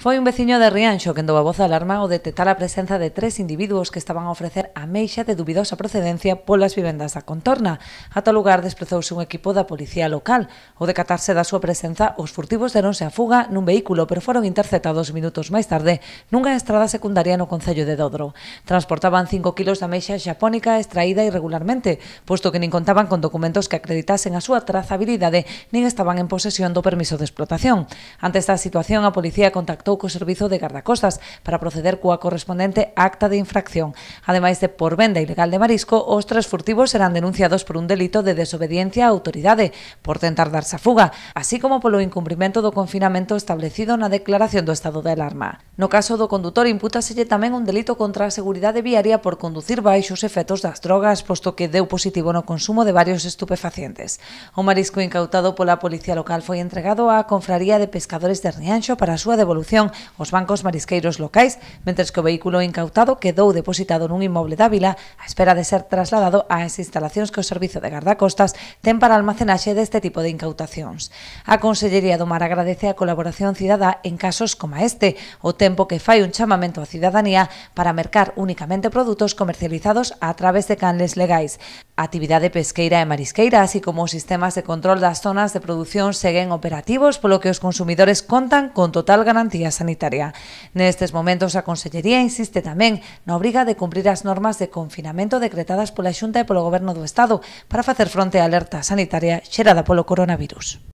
Foi un veciño de Rianxo que deu a voz de alarma ao detectar a presenza de 3 individuos que estaban a ofrecer ameixa de dubidosa procedencia polas vivendas da contorna. Ata o lugar desprezouse un equipo da policía local. Ao decatarse da súa presenza, os furtivos deronse a fuga nun vehículo, pero foron interceptados minutos máis tarde nunha estrada secundaria no concello de Dodro. Transportaban 5 kilos de ameixa xapónica extraída irregularmente, posto que nin contaban con documentos que acreditasen a súa trazabilidade nin estaban en posesión do permiso de explotación. Ante esta situación, a policía contactou co Servizo de Gardacostas para proceder coa correspondente acta de infracción. Ademais de por venda ilegal de marisco, os 3 furtivos serán denunciados por un delito de desobediencia á autoridade, por tentar darse a fuga, así como polo incumprimento do confinamento establecido na declaración do estado de alarma. No caso do condutor, impútaselle tamén un delito contra a seguridade viaria por conducir baixo os efectos das drogas, posto que deu positivo no consumo de varios estupefacientes. O marisco incautado pola policía local foi entregado á Confraría de Pescadores de Rianxo para a súa devolución aos bancos marisqueiros locais, mentres que o vehículo incautado quedou depositado nun inmoble de Ávila á espera de ser trasladado ás instalacións que o Servizo de Gardacostas ten para almacenaxe deste tipo de incautacións. A Consellería do Mar agradece a colaboración cidadá en casos como este, o tempo que fai un chamamento á cidadanía para mercar únicamente produtos comercializados a través de canles legais. A actividade pesqueira e marisqueira, así como os sistemas de control das zonas de produción seguen operativos, polo que os consumidores contan con total garantía sanitaria. Nestes momentos, a Consellería insiste tamén na obriga de cumprir as normas de confinamento decretadas pola Xunta e polo Goberno do Estado para facer fronte á alerta sanitaria xerada polo coronavirus.